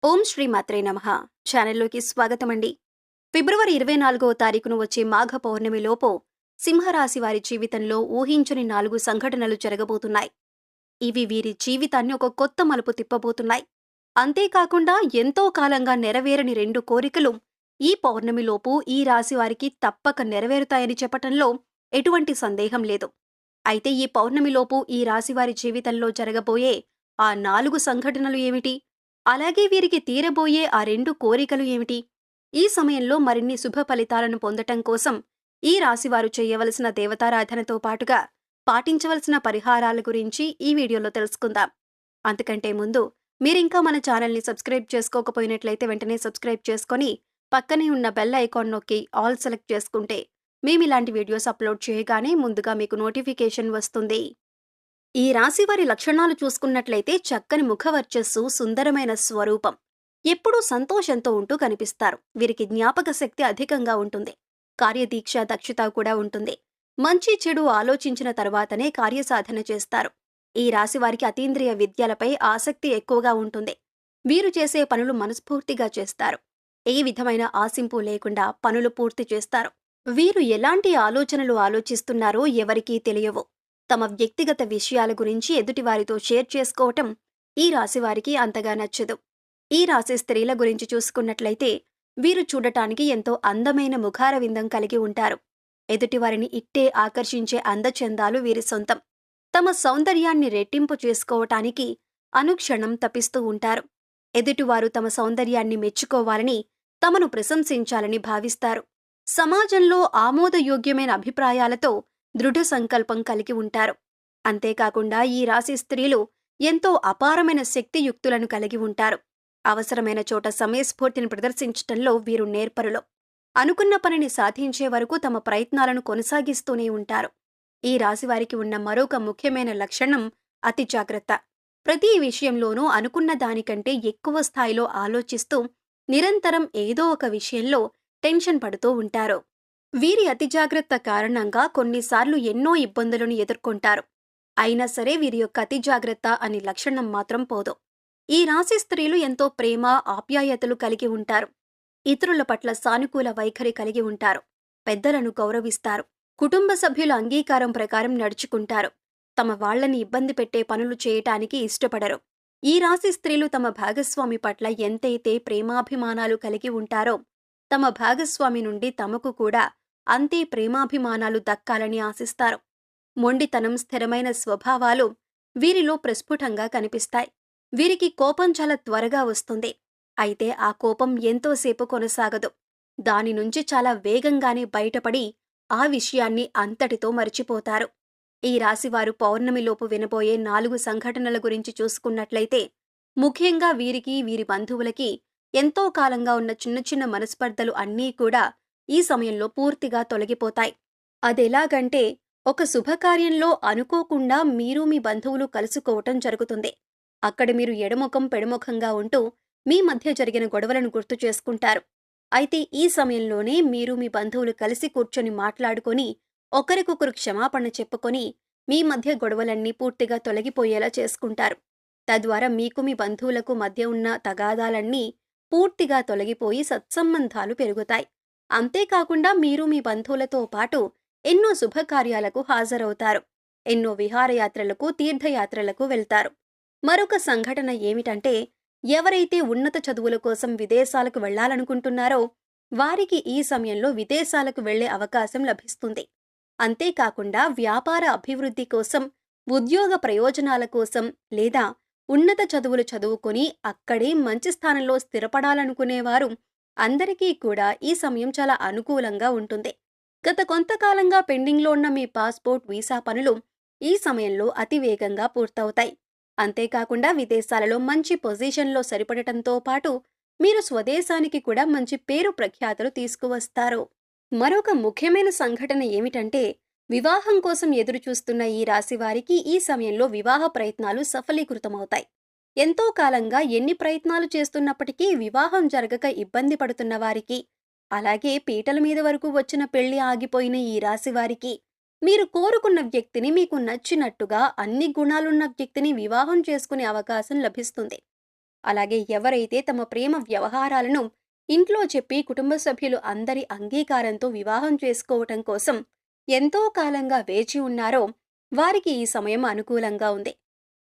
ఓం శ్రీ మాత్రే నమః. ఛానల్లోకి స్వాగతమండి. ఫిబ్రవరి 24వ తారీఖున వచ్చే మాఘ పౌర్ణమిలోపు సింహరాశి వారి జీవితంలో ఊహించని 4 సంఘటనలు జరగబోతున్నాయి. ఇవి వీరి జీవితాన్ని ఒక కొత్త మలుపు తిప్పబోతున్నాయి. అంతేకాకుండా ఎంతో కాలంగా నెరవేరని 2 కోరికలు ఈ పౌర్ణమిలోపు ఈ రాశి వారికి తప్పక నెరవేరుతాయని చెప్పటంలో ఎటువంటి సందేహం లేదు. అయితే ఈ పౌర్ణమిలోపు ఈ రాశివారి జీవితంలో జరగబోయే ఆ 4 సంఘటనలు ఏమిటి? అలాగే వీరికి తీరబోయే ఆ 2 కోరికలు ఏమిటి? ఈ సమయంలో మరిన్ని శుభ ఫలితాలను పొందటం కోసం ఈ రాశివారు చేయవలసిన దేవతారాధనతో పాటుగా పాటించవలసిన పరిహారాల గురించి ఈ వీడియోలో తెలుసుకుందాం. అంతకంటే ముందు మీరింకా మన ఛానల్ని సబ్స్క్రైబ్ చేసుకోకపోయినట్లయితే వెంటనే సబ్స్క్రైబ్ చేసుకొని పక్కనే ఉన్న బెల్ ఐకాన్ నొక్కి ఆల్ సెలెక్ట్ చేసుకుంటే మేమిలాంటి వీడియోస్ అప్లోడ్ చేయగానే ముందుగా మీకు నోటిఫికేషన్ వస్తుంది. ఈ రాశివారి లక్షణాలు చూసుకున్నట్లయితే చక్కని ముఖవర్చస్సు, సుందరమైన స్వరూపం, ఎప్పుడూ సంతోషంతో ఉంటూ కనిపిస్తారు. వీరికి జ్ఞాపక శక్తి అధికంగా ఉంటుంది. కార్యదీక్ష, దక్షత కూడా ఉంటుంది. మంచి చెడు ఆలోచించిన తర్వాతనే కార్యసాధన చేస్తారు. ఈ రాశివారికి అతీంద్రియ విద్యలపై ఆసక్తి ఎక్కువగా ఉంటుంది. వీరు చేసే పనులు మనస్ఫూర్తిగా చేస్తారు. ఏ విధమైన ఆశింపు లేకుండా పనులు పూర్తి చేస్తారు. వీరు ఎలాంటి ఆలోచనలు ఆలోచిస్తున్నారో ఎవరికీ తెలియవు. తమ వ్యక్తిగత విషయాల గురించి ఎదుటివారితో షేర్ చేసుకోవటం ఈ రాశివారికి అంతగా నచ్చదు. ఈ రాశి స్త్రీల గురించి చూసుకున్నట్లయితే వీరు చూడటానికి ఎంతో అందమైన ముఖార విందం కలిగి ఉంటారు. ఎదుటివారిని ఇట్టే ఆకర్షించే అందచందాలు వీరి సొంతం. తమ సౌందర్యాన్ని రెట్టింపు చేసుకోవటానికి అనుక్షణం తపిస్తూ ఉంటారు. ఎదుటివారు తమ సౌందర్యాన్ని మెచ్చుకోవాలని, తమను ప్రశంసించాలని భావిస్తారు. సమాజంలో ఆమోదయోగ్యమైన అభిప్రాయాలతో దృఢ సంకల్పం కలిగి ఉంటారు. అంతేకాకుండా ఈ రాశి స్త్రీలు ఎంతో అపారమైన శక్తియుక్తులను కలిగి ఉంటారు. అవసరమైన చోట సమయస్ఫూర్తిని ప్రదర్శించటంలో వీరు నేర్పరులు. అనుకున్న పనిని సాధించే వరకు తమ ప్రయత్నాలను కొనసాగిస్తూనే ఉంటారు. ఈ రాశివారికి ఉన్న మరొక ముఖ్యమైన లక్షణం అతి జాగ్రత్త. ప్రతి విషయంలోనూ అనుకున్న దానికంటే ఎక్కువ స్థాయిలో ఆలోచిస్తూ నిరంతరం ఏదో ఒక విషయంలో టెన్షన్ పడుతూ ఉంటారు. వీరి అతి జాగ్రత్త కారణంగా కొన్నిసార్లు ఎన్నో ఇబ్బందులను ఎదుర్కొంటారు. అయినా సరే వీరి యొక్క అతి జాగ్రత్త అనే లక్షణం మాత్రం పోదు. ఈ రాశి స్త్రీలు ఎంతో ప్రేమ, ఆప్యాయతలు కలిగి ఉంటారు. ఇతరుల పట్ల సానుకూల వైఖరి కలిగి ఉంటారు. పెద్దలను గౌరవిస్తారు. కుటుంబ సభ్యుల అంగీకారం ప్రకారం నడుచుకుంటారు. తమ వాళ్లని ఇబ్బంది పెట్టే పనులు చేయటానికి ఇష్టపడరు. ఈ రాశి స్త్రీలు తమ భాగస్వామి పట్ల ఎంతైతే ప్రేమాభిమానాలు కలిగి ఉంటారో తమ భాగస్వామి నుండి తమకు కూడా అంతే ప్రేమాభిమానాలు దక్కాలని ఆశిస్తారు. మొండితనం, స్థిరమైన స్వభావాలు వీరిలో ప్రస్ఫుటంగా కనిపిస్తాయి. వీరికి కోపం చాలా త్వరగా వస్తుంది. అయితే ఆ కోపం ఎంతోసేపు కొనసాగదు. దాని నుంచి చాలా వేగంగానే బయటపడి ఆ విషయాన్ని అంతటితో మరిచిపోతారు. ఈ రాశివారు పౌర్ణమిలోపు వినబోయే 4 సంఘటనల గురించి చూసుకున్నట్లయితే ముఖ్యంగా వీరికి, వీరి బంధువులకి ఎంతో కాలంగా ఉన్న చిన్న చిన్న మనస్పర్ధలు అన్నీ కూడా ఈ సమయంలో పూర్తిగా తొలగిపోతాయి. అదెలాగంటే ఒక శుభకార్యంలో అనుకోకుండా మీరు మీ బంధువులు కలుసుకోవటం జరుగుతుంది. అక్కడ మీరు ఎడముఖం పెడముఖంగా ఉంటూ మీ మధ్య జరిగిన గొడవలను గుర్తు చేసుకుంటారు. అయితే ఈ సమయంలోనే మీరు మీ బంధువులు కలిసి కూర్చొని మాట్లాడుకొని ఒకరికొకరు క్షమాపణ చెప్పుకొని మీ మధ్య గొడవలన్నీ పూర్తిగా తొలగిపోయేలా చేసుకుంటారు. తద్వారా మీకు మీ బంధువులకు మధ్య ఉన్న తగాదాలన్నీ పూర్తిగా తొలగిపోయి సత్సంబంధాలు పెరుగుతాయి. అంతేకాకుండా మీరు మీ బంధువులతో పాటు ఎన్నో శుభకార్యాలకు హాజరవుతారు. ఎన్నో విహారయాత్రలకు, తీర్థయాత్రలకు వెళ్తారు. మరొక సంఘటన ఏమిటంటే ఎవరైతే ఉన్నత చదువుల కోసం విదేశాలకు వెళ్లాలనుకుంటున్నారో వారికి ఈ సమయంలో విదేశాలకు వెళ్లే అవకాశం లభిస్తుంది. అంతేకాకుండా వ్యాపార అభివృద్ధి కోసం, ఉద్యోగ ప్రయోజనాల కోసం లేదా ఉన్నత చదువులు చదువుకొని అక్కడే మంచి స్థానంలో స్థిరపడాలనుకునేవారు అందరికీ కూడా ఈ సమయం చాలా అనుకూలంగా ఉంటుంది. గత కొంతకాలంగా పెండింగ్లో ఉన్న మీ పాస్పోర్ట్, వీసా పనులు ఈ సమయంలో అతివేగంగా పూర్తవుతాయి. అంతేకాకుండా విదేశాలలో మంచి పొజిషన్లో సరిపడటంతో పాటు మీరు స్వదేశానికి కూడా మంచి పేరు ప్రఖ్యాతులు తీసుకువస్తారు. మరొక ముఖ్యమైన సంఘటన ఏమిటంటే వివాహం కోసం ఎదురుచూస్తున్న ఈ రాశివారికి ఈ సమయంలో వివాహ ప్రయత్నాలు సఫలీకృతమవుతాయి. ఎంతో కాలంగా ఎన్ని ప్రయత్నాలు చేస్తున్నప్పటికీ వివాహం జరగక ఇబ్బంది పడుతున్న వారికి, అలాగే పీటల మీద వరకు వచ్చిన పెళ్లి ఆగిపోయిన ఈ రాశివారికి మీరు కోరుకున్న వ్యక్తిని, మీకు నచ్చినట్టుగా అన్ని గుణాలున్న వ్యక్తిని వివాహం చేసుకునే అవకాశం లభిస్తుంది. అలాగే ఎవరైతే తమ ప్రేమ వ్యవహారాలను ఇంట్లో చెప్పి కుటుంబ సభ్యులు అందరి అంగీకారంతో వివాహం చేసుకోవటం కోసం ఎంతో కాలంగా వేచి ఉన్నారో వారికి ఈ సమయం అనుకూలంగా ఉంది.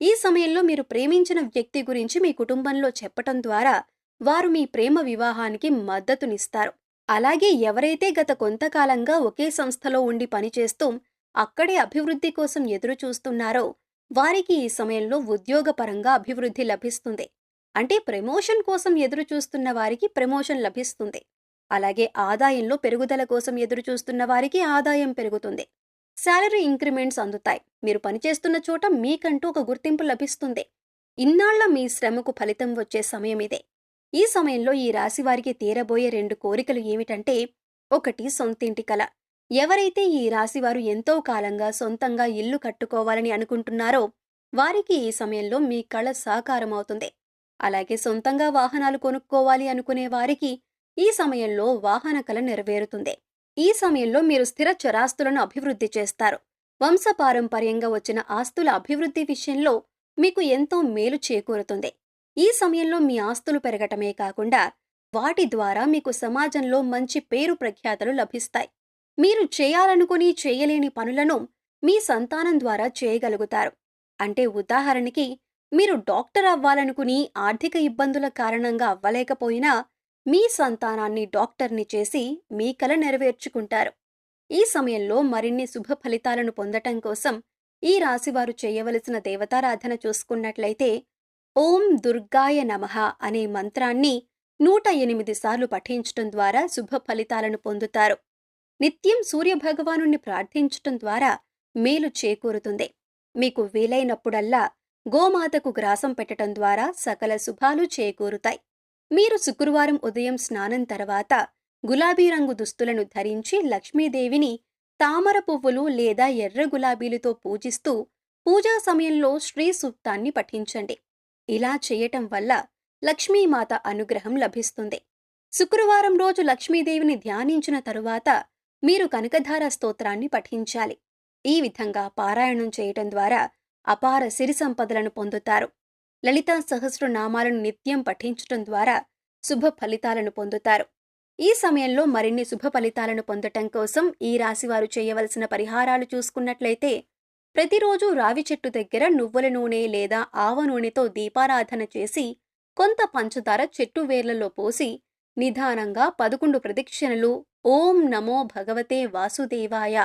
ఈ సమయంలో మీరు ప్రేమించిన వ్యక్తి గురించి మీ కుటుంబంలో చెప్పటం ద్వారా వారు మీ ప్రేమ వివాహానికి మద్దతునిస్తారు. అలాగే ఎవరైతే గత కొంతకాలంగా ఒకే సంస్థలో ఉండి పనిచేస్తూ అక్కడే అభివృద్ధి కోసం ఎదురు చూస్తున్నారో వారికి ఈ సమయంలో ఉద్యోగపరంగా అభివృద్ధి లభిస్తుంది. అంటే ప్రమోషన్ కోసం ఎదురు చూస్తున్న వారికి ప్రమోషన్ లభిస్తుంది. అలాగే ఆదాయంలో పెరుగుదల కోసం ఎదురు చూస్తున్న వారికి ఆదాయం పెరుగుతుంది. శాలరీ ఇంక్రిమెంట్స్ అందుతాయి. మీరు పనిచేస్తున్న చోట మీకంటూ ఒక గుర్తింపు లభిస్తుంది. ఇన్నాళ్ల మీ శ్రమకు ఫలితం వచ్చే సమయం ఇదే. ఈ సమయంలో ఈ రాశి వారికి తీరబోయే 2 కోరికలు ఏమిటంటే, 1 సొంతింటి కల. ఎవరైతే ఈ రాశివారు ఎంతో కాలంగా సొంతంగా ఇల్లు కట్టుకోవాలని అనుకుంటున్నారో వారికి ఈ సమయంలో మీ కళ సాకారమవుతుంది. అలాగే సొంతంగా వాహనాలు కొనుక్కోవాలి అనుకునే వారికి ఈ సమయంలో వాహన కల నెరవేరుతుంది. ఈ సమయంలో మీరు స్థిర చరాస్తులను అభివృద్ధి చేస్తారు. వంశపారంపర్యంగా వచ్చిన ఆస్తుల అభివృద్ధి విషయంలో మీకు ఎంతో మేలు చేకూరుతుంది. ఈ సమయంలో మీ ఆస్తులు పెరగటమే కాకుండా వాటి ద్వారా మీకు సమాజంలో మంచి పేరు ప్రఖ్యాతలు లభిస్తాయి. మీరు చేయాలనుకుని చేయలేని పనులను మీ సంతానం ద్వారా చేయగలుగుతారు. అంటే ఉదాహరణకి మీరు డాక్టర్ అవ్వాలనుకుని ఆర్థిక ఇబ్బందుల కారణంగా అవ్వలేకపోయినా మీ సంతానాన్ని డాక్టర్ని చేసి మీ కల నెరవేర్చుకుంటారు. ఈ సమయంలో మరిన్ని శుభ ఫలితాలను పొందటం కోసం ఈ రాశివారు చేయవలసిన దేవతారాధన చూసుకున్నట్లయితే ఓం దుర్గాయ నమః అనే మంత్రాన్ని 108 సార్లు పఠించటం ద్వారా శుభ ఫలితాలను పొందుతారు. నిత్యం సూర్యభగవానుణ్ణి ప్రార్థించటం ద్వారా మేలు చేకూరుతుంది. మీకు వీలైనప్పుడల్లా గోమాతకు గ్రాసం పెట్టటం ద్వారా సకల శుభాలు చేకూరుతాయి. మీరు శుక్రవారం ఉదయం స్నానం తర్వాత గులాబీ రంగు దుస్తులను ధరించి లక్ష్మీదేవిని తామర పువ్వులు లేదా ఎర్ర గులాబీలతో పూజిస్తూ పూజా సమయంలో శ్రీ సూక్తాన్ని పఠించండి. ఇలా చేయటం వల్ల లక్ష్మీమాత అనుగ్రహం లభిస్తుంది. శుక్రవారం రోజు లక్ష్మీదేవిని ధ్యానించిన తరువాత మీరు కనకధార స్తోత్రాన్ని పఠించాలి. ఈ విధంగా పారాయణం చేయటం ద్వారా అపార సిరి సంపదలను పొందుతారు. లలితా సహస్రనామాలను నిత్యం పఠించటం ద్వారా శుభ ఫలితాలను పొందుతారు. ఈ సమయంలో మరిన్ని శుభ ఫలితాలను పొందటం కోసం ఈ రాశివారు చేయవలసిన పరిహారాలు చూసుకున్నట్లయితే ప్రతిరోజు రావి చెట్టు దగ్గర నువ్వుల నూనె లేదా ఆవ నూనెతో దీపారాధన చేసి కొంత పంచదార చెట్టు వేర్లలో పోసి నిదానంగా 11 ప్రదక్షిణలు ఓం నమో భగవతే వాసుదేవాయ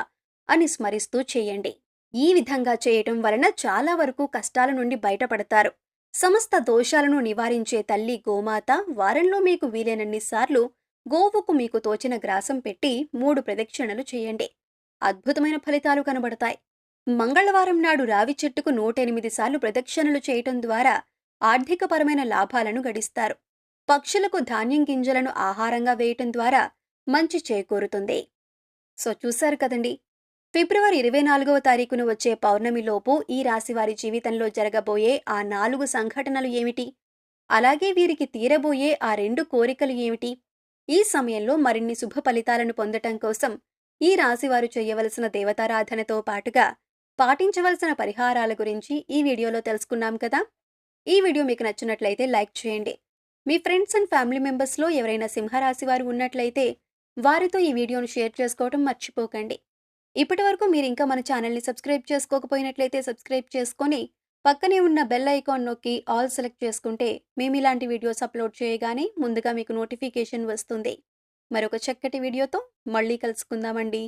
అని స్మరిస్తూ చేయండి. ఈ విధంగా చేయటం వలన చాలా వరకు కష్టాల నుండి బయటపడతారు. సమస్త దోషాలను నివారించే తల్లి గోమాత వారంలో మీకు వీలైనన్ని సార్లు గోవుకు మీకు తోచిన గ్రాసం పెట్టి 3 ప్రదక్షిణలు చేయండి. అద్భుతమైన ఫలితాలు కనబడతాయి. మంగళవారం నాడు రావి చెట్టుకు 108 సార్లు ప్రదక్షిణలు చేయటం ద్వారా ఆర్థికపరమైన లాభాలను గడిస్తారు. పక్షులకు ధాన్యం గింజలను ఆహారంగా వేయటం ద్వారా మంచి చేకూరుతుంది. సో చూశారు కదండి, ఫిబ్రవరి 24వ తారీఖున వచ్చే పౌర్ణమిలోపు ఈ రాశివారి జీవితంలో జరగబోయే ఆ 4 సంఘటనలు ఏమిటి, అలాగే వీరికి తీరబోయే ఆ 2 కోరికలు ఏమిటి, ఈ సమయంలో మరిన్ని శుభ ఫలితాలను పొందటం కోసం ఈ రాశివారు చేయవలసిన దేవతారాధనతో పాటుగా పాటించవలసిన పరిహారాల గురించి ఈ వీడియోలో తెలుసుకున్నాం కదా. ఈ వీడియో మీకు నచ్చినట్లయితే లైక్ చేయండి. మీ ఫ్రెండ్స్ అండ్ ఫ్యామిలీ మెంబర్స్లో ఎవరైనా సింహరాశి వారు ఉన్నట్లయితే వారితో ఈ వీడియోను షేర్ చేసుకోవడం మర్చిపోకండి. ఇప్పటివరకు మీరు ఇంకా మన ఛానల్ని సబ్స్క్రైబ్ చేసుకోకపోయినట్లయితే సబ్స్క్రైబ్ చేసుకొని పక్కనే ఉన్న బెల్ ఐకాన్ నొక్కి ఆల్ సెలెక్ట్ చేసుకుంటే మేము ఇలాంటి వీడియోస్ అప్లోడ్ చేయగానే ముందుగా మీకు నోటిఫికేషన్ వస్తుంది. మరొక చక్కటి వీడియోతో మళ్ళీ కలుసుకుందామండి.